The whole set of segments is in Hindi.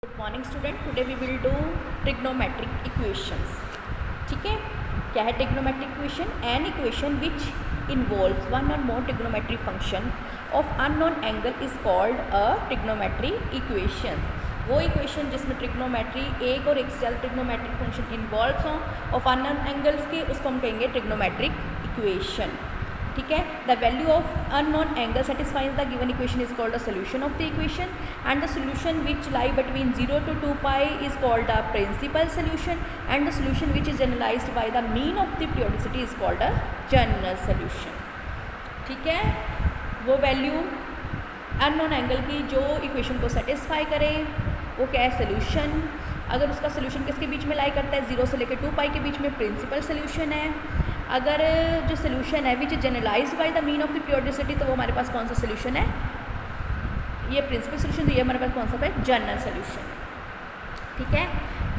Good morning student, today we will do trigonometric equations. ठीक है, क्या है trigonometric equation? An equation which involves one or more trigonometric function of unknown angle is called a trigonometric equation. वो इक्वेशन जिसमें ट्रिग्नोमेट्री एक और एक से ज़्यादा ट्रिग्नोमेट्रिक फंक्शन इन्वॉल्व हों ऑफ अननोन एंगल्स के, उसको हम कहेंगे ट्रिग्नोमेट्रिक इक्वेशन। ठीक है, the value of unknown angle satisfies the given equation is called the solution of the equation and the solution which lie between 0 to 2 pi is called the principal solution and the solution which is generalized by the mean of the periodicity is called the general solution. ठीक है, वो वैल्यू अननोन एंगल की जो इक्वेशन को सेटिस्फाई करे वो क्या है? सोल्यूशन। अगर उसका सोल्यूशन किसके बीच में लाई करता है? 0 से लेकर 2 pi के बीच में प्रिंसिपल सोल्यूशन है। अगर जो सोल्यूशन है which generalise by the mean of the periodicity, तो वो हमारे पास कौन सा सोल्यूशन है? ये प्रिंसिपल सोल्यूशन। तो ये हमारे पास कौन सा है? General solution. ठीक है,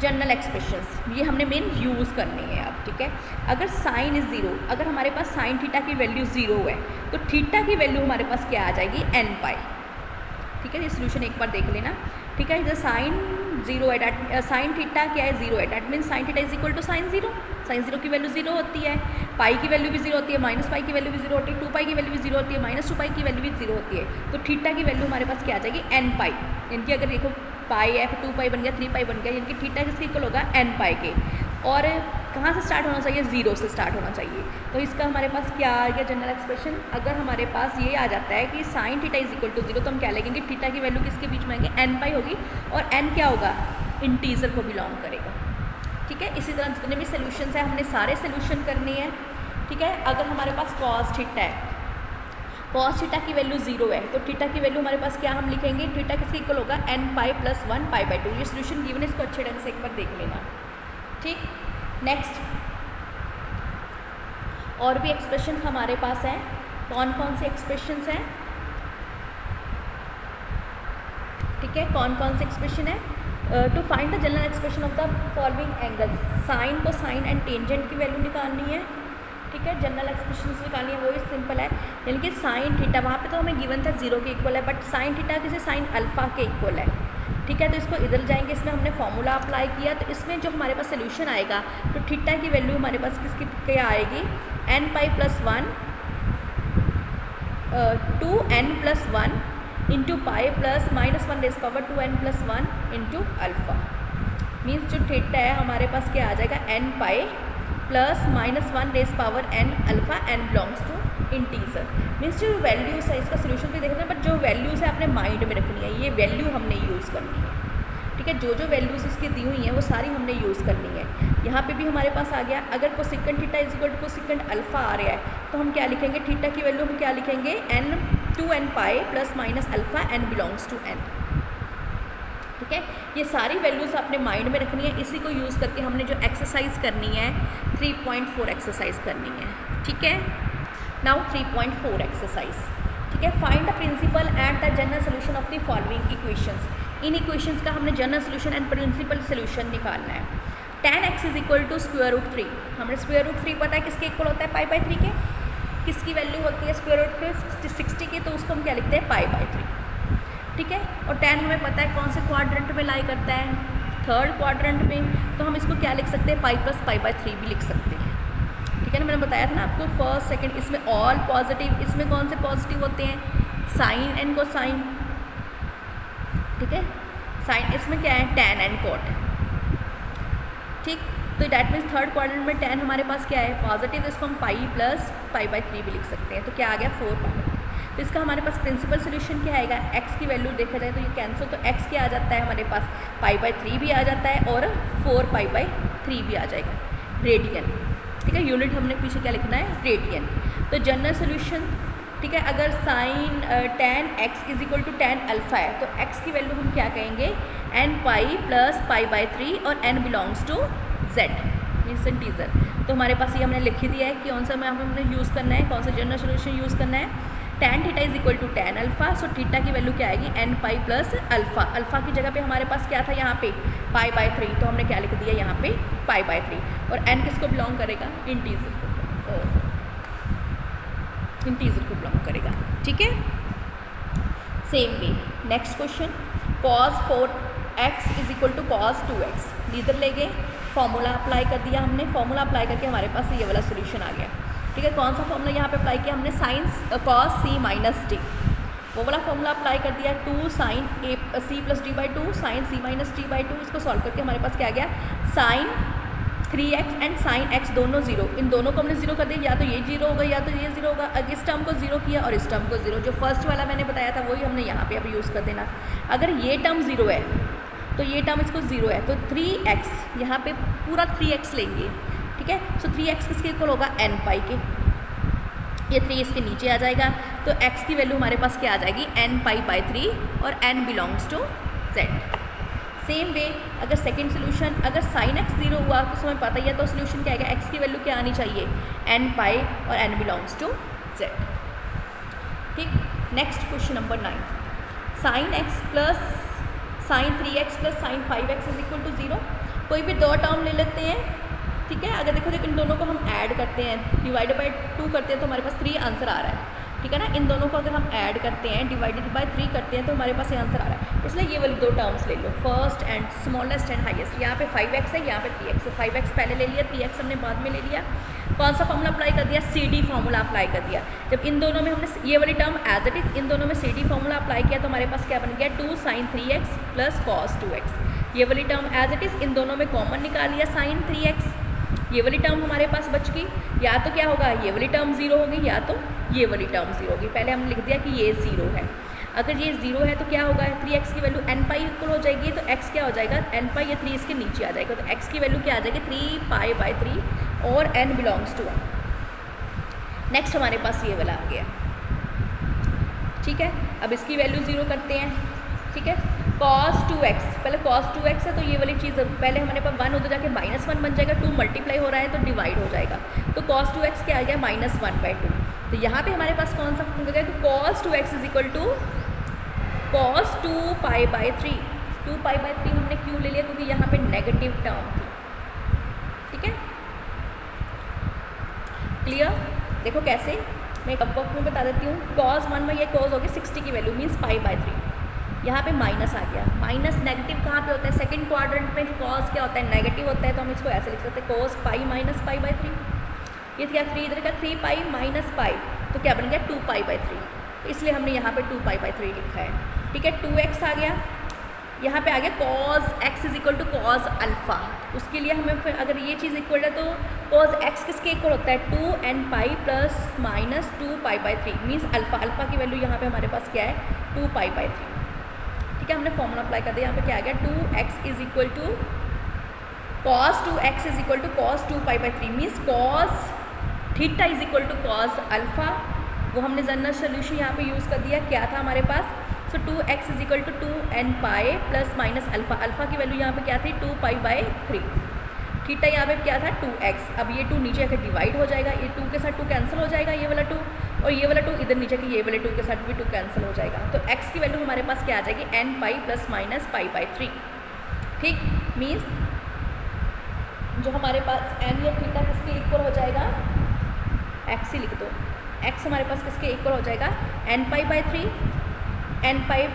जनरल एक्सप्रेशंस ये हमने मेन यूज़ करनी है अब। ठीक है, अगर साइन इज 0, अगर हमारे पास साइन थीटा की वैल्यू 0 है तो थीटा की वैल्यू हमारे पास क्या आ जाएगी? n पाई। ठीक है, ये सोल्यूशन एक बार देख लेना। ठीक है, जैसे साइन 0 है, साइन थीटा क्या है? 0 है, that means sine theta is equal to sine 0। Sine 0 की वैल्यू 0 होती है, पाई की वैल्यू भी 0 होती है, माइनस पाई की वैल्यू भी 0 होती है, 2 पाई की वैल्यू भी 0 होती है, माइनस 2 पाई की वैल्यू भी 0 होती है। तो थीटा की वैल्यू हमारे पास क्या आ जाएगी? n पाई। इनकी अगर देखो पाई है, फिर 2 पाई बन गया, 3 पाई बन गया, इनकी थीटा किसके इक्वल होगा? n पाई के। और कहाँ से स्टार्ट होना चाहिए? 0 से स्टार्ट होना चाहिए। तो इसका हमारे पास क्या आ गया जनरल एक्सप्रेशन? अगर हमारे पास ये आ जाता है कि sine theta is equal to 0, तो हम क्या लिखेंगे? थीटा की वैल्यू किसके बीच में आएगी? n पाई होगी, और n क्या होगा? इंटीजर को बिलोंग करेगा। ठीक है, इसी तरह जितने भी सोल्यूशन है हमने सारे सोल्यूशन करने हैं। ठीक है, अगर हमारे पास कॉस थीटा है, कॉस थीटा की वैल्यू 0 है, तो थीटा की वैल्यू हमारे पास क्या हम लिखेंगे? थीटा किसके इक्वल होगा? n pi plus 1 pi by 2। ये सोल्यूशन गिवन है, इसको अच्छे ढंग से एक बार देख लेना। ठीक, नेक्स्ट और भी एक्सप्रेशन हमारे पास हैं। कौन कौन से एक्सप्रेशंस हैं? ठीक है, कौन कौन से एक्सप्रेशन है? To find the general expression of the following angle, sine को साइन एंड टेंजेंट की वैल्यू निकालनी है। ठीक है, जनरल एक्सप्रेशन निकालनी है, वो ही सिंपल है। यानी कि साइन थीटा वहाँ पे तो हमें गिवन था 0 के इक्वल है, बट साइन थीटा किसी साइन अल्फा के इक्वल है। ठीक है, तो इसको इधर जाएंगे, इसमें हमने फॉर्मूला अप्लाई किया, तो इसमें जो हमारे पास सोल्यूशन आएगा तो थीटा की वैल्यू हमारे पास किसकी क्या आएगी? n pi plus 1 2n plus 1 into pi plus minus 1 raise power 2n plus 1 into alpha. Means जो थीटा है हमारे पास क्या आ जाएगा? n pi plus minus 1 raise power n alpha, n belongs to integer. Means जो वैल्यूज़ है, इसका सोल्यूशन भी देखना है, बट जो वैल्यूज़ है अपने माइंड में रखनी है, ये वैल्यू हमने यूज़ करनी है। ठीक है, जो जो वैल्यूज़ इसकी दी हुई हैं वो सारी हमने यूज़ करनी है। यहाँ पे भी हमारे पास आ गया, अगर cosecant theta is equal to cosecant alpha आ रहा है, तो हम क्या लिखेंगे? थीटा की वैल्यू हम क्या लिखेंगे? n 2n pi plus minus alpha, n belongs to n। ठीक है, ये सारी वैल्यूज़ अपने माइंड में रखनी है। इसी को यूज़ करके हमने जो एक्सरसाइज करनी है 3.4 एक्सरसाइज करनी है। ठीक है, नाउ 3.4 एक्सरसाइज। ठीक है, find the principal and the general solution of the following equations. इन इक्वेशंस का हमने general solution and principal solution निकालना है। tan x is equal to square root 3। हमें स्क्वायर रूट 3 पता है किसके इक्वल होता है? पाई बाई 3 के। किसकी वैल्यू होती है स्क्वायर रूट के? 60 की, तो उसको हम क्या लिखते हैं? पाई बाई 3। ठीक है, और tan हमें पता है कौन से क्वाड्रेंट में लाई करता है? थर्ड क्वाड्रेंट में। तो हम इसको क्या लिख सकते हैं? पाई प्लस पाई बाई 3 भी लिख सकते हैं। ठीक है ना, मैंने बताया था ना आपको फर्स्ट सेकंड, इसमें ऑल पॉजिटिव। इसमें कौन से पॉजिटिव होते हैं? Sine and cosine. ठीक है, साइन इसमें क्या है? tan and cot। ठीक, तो डैट मीन्स थर्ड क्वाड्रेंट में tan हमारे पास क्या है? पॉजिटिव। इसको हम पाई प्लस पाई बाई 3 भी लिख सकते हैं। तो क्या आ गया? 4 पाई। तो इसका हमारे पास प्रिंसिपल सोल्यूशन क्या आएगा? x की वैल्यू देखा जाए तो ये कैंसिल, तो x क्या आ जाता है हमारे पास? पाई बाई 3 भी आ जाता है और 4 पाई बाई 3 भी आ जाएगा, रेडियन। ठीक है, यूनिट हमने पीछे क्या लिखना है? रेडियन। तो जनरल सोल्यूशन, ठीक है, अगर sine tan x is equal to tan alpha है, तो x की वैल्यू हम क्या कहेंगे? n pi plus pi by 3 और n belongs to z means integer. तो हमारे पास ये हमने लिख ही दिया है कि कौन सा में हमने यूज़ करना है, कौन सा जनरल सोल्यूशन यूज़ करना है। tan theta is equal to tan alpha, so theta की वैल्यू क्या आएगी? n pi plus alpha. Alpha की जगह पे हमारे पास क्या था यहाँ पे? पाई बाई 3, तो हमने क्या लिख दिया यहाँ पे? पाई बाई 3। और n किसको बिलोंग करेगा? इंटीजर को, इंटीजर को बिलोंग करेगा। ठीक है, same way next question, cos 4 x is equal to cos 2x, इधर ले गए, फॉर्मूला अप्लाई कर दिया हमने, फॉर्मूला अप्लाई करके हमारे पास ये वाला सोल्यूशन आ गया। ठीक है, कौन सा फॉर्मूला यहाँ पे अप्लाई किया हमने, sine cos c minus D, वो वाला फॉर्मूला अप्लाई कर दिया, 2 sine c plus D by 2 sine c minus D by 2, इसको सॉल्व करके हमारे पास क्या आ गया, sine 3x and sine x दोनों जीरो, इन दोनों को हमने जीरो कर दिया, या तो ये जीरो होगा या तो ये जीरो होगा। अगर इस टर्म को जीरो किया और इस टर्म को जीरो, जो फर्स्ट वाला मैंने बताया था वही हमने यहाँ पे अब यूज़ कर देना। अगर ये टर्म जीरो है तो ये टर्म इसको जीरो है, तो 3x यहाँ पे पूरा 3x लेंगे। ठीक है, सो 3x किसके इक्वल होगा, n पाई के, ये 3 इसके नीचे आ जाएगा, तो x की वैल्यू हमारे पास क्या आ जाएगी, n पाई बाई 3 और n belongs to z। Same way अगर सेकंड सोल्यूशन, अगर साइन x जीरो हुआ तो समय पता ही है, तो सोल्यूशन क्या आएगा, x की वैल्यू क्या आनी चाहिए, n पाई और n बिलोंग्स टू z। ठीक, next question number 9, sine x plus sine 3x plus sine 5x is equal to 0। कोई भी दो टर्म ले लेते हैं। ठीक है, अगर देखो इन दोनों को हम ऐड करते हैं, डिवाइड बाई 2 करते हैं तो हमारे पास 3 आंसर आ रहा है। ठीक है ना, इन दोनों को अगर हम ऐड करते हैं, डिवाइडेड बाय 3 करते हैं तो हमारे पास ये आंसर आ रहा है। इसलिए ये वाली दो टर्म्स ले लो, first and smallest and highest. यहाँ पे 5x है, यहाँ पे 3x है, 5x पहले ले लिया, 3x हमने बाद में ले लिया। कौन सा फॉर्मूला अप्लाई कर दिया, CD फॉर्मूला अप्लाई कर दिया। जब इन दोनों में हमने ये वाली टर्म एज इट इज, इन दोनों में CD फॉर्मूला अप्लाई किया तो हमारे पास क्या बन गया, 2 sign 3x plus cos 2x। ये वाली टर्म एज इट इज, इन दोनों में कॉमन निकाल लिया साइन 3x, ये वाली टर्म हमारे पास बच गई। या तो क्या होगा, ये वाली टर्म जीरो होगी या तो ये वाली टर्म जीरो होगी। पहले हमने लिख दिया कि ये जीरो है, अगर ये जीरो है तो क्या होगा, 3x की वैल्यू n पाई इक्वल हो जाएगी, तो x क्या हो जाएगा, n पाई, ये 3 इसके नीचे आ जाएगा, तो x की वैल्यू क्या आ जाएगी, 3 पाई बाई 3 और n बिलोंग्स टू 1। नेक्स्ट हमारे पास ये वाला आ गया। ठीक है, अब इसकी वैल्यू जीरो करते हैं। ठीक है, cos 2x, पहले cos 2x है तो ये वाली चीज़ पहले हमारे पास 1 उधर जाके -1 बन जाएगा, 2 मल्टीप्लाई हो रहा है तो डिवाइड हो जाएगा, तो cos 2x क्या आ गया, -1/2। तो यहाँ पे हमारे पास कौन सा फॉर्मूला गया, तो cos 2x is equal to cos 2 pi by 3। 2 pi by 3 हमने क्यों ले लिया, क्योंकि यहाँ पे नेगेटिव टर्म थी। ठीक है, क्लियर। देखो कैसे, मैं एक अप में बता देती हूँ। cos 1 में ये cos हो गया 60 की वैल्यू, मीन्स पाई बाई 3। यहाँ पे माइनस आ गया, माइनस नेगेटिव कहाँ पे होता है, सेकंड क्वाड्रेंट में cos क्या होता है, नेगेटिव होता है, तो हम इसको ऐसे लिख सकते हैं cos pi minus pi by 3। ये क्या 3 इधर का 3 पाई माइनस पाई, तो क्या बन गया 2 पाई बाई 3, तो इसलिए हमने यहाँ पे 2 पाई बाई 3 लिखा है। ठीक है, 2x आ गया, यहाँ पे आ गया cos x is equal to cos अल्फ़ा। उसके लिए हमें फिर अगर ये चीज़ इक्वल है तो cos x किसके इक्वल होता है, 2n pi plus minus 2 pi by 3, means alpha. Alpha की वैल्यू यहाँ पे हमारे पास क्या है, 2 पाई बाई 3। ठीक है, हमने फॉर्मूला अप्लाई कर दिया, यहाँ पे क्या आ गया, 2x is equal to cos 2x is equal to cos 2 pi by 3, means cos theta is equal to cos alpha. वो हमने जनरल सोल्यूशन यहाँ पे यूज़ कर दिया, क्या था हमारे पास, so 2x is equal to 2n pi plus minus alpha. Alpha की वैल्यू यहाँ पे क्या थी, 2 पाई बाई 3। थीटा यहाँ पे क्या था, 2x। अब ये 2 नीचे आकर डिवाइड हो जाएगा, ये 2 के साथ 2 कैंसिल हो जाएगा, ये वाला 2 और ये वाला 2 इधर नीचे के ये वाले 2 के साथ भी 2 कैंसिल हो जाएगा, तो x की वैल्यू हमारे पास क्या आ जाएगी, n pi plus minus pi by 3। ठीक, मीन्स जो हमारे पास n या थीटा किसके इक्वल हो जाएगा, x ही लिख दो, x हमारे पास किसके इक्वल हो जाएगा, n pi by 3, n pi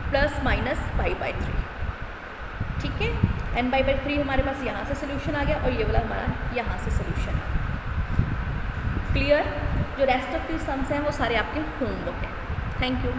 plus minus pi by 3। ठीक है, n पाई बाई 3 हमारे पास यहाँ से सोल्यूशन आ गया और ये वाला हमारा यहाँ से सोल्यूशन आ गया। क्लियर। जो रेस्ट ऑफ दी सम्स हैं वो सारे आपके होमवर्क हैं। Thank you.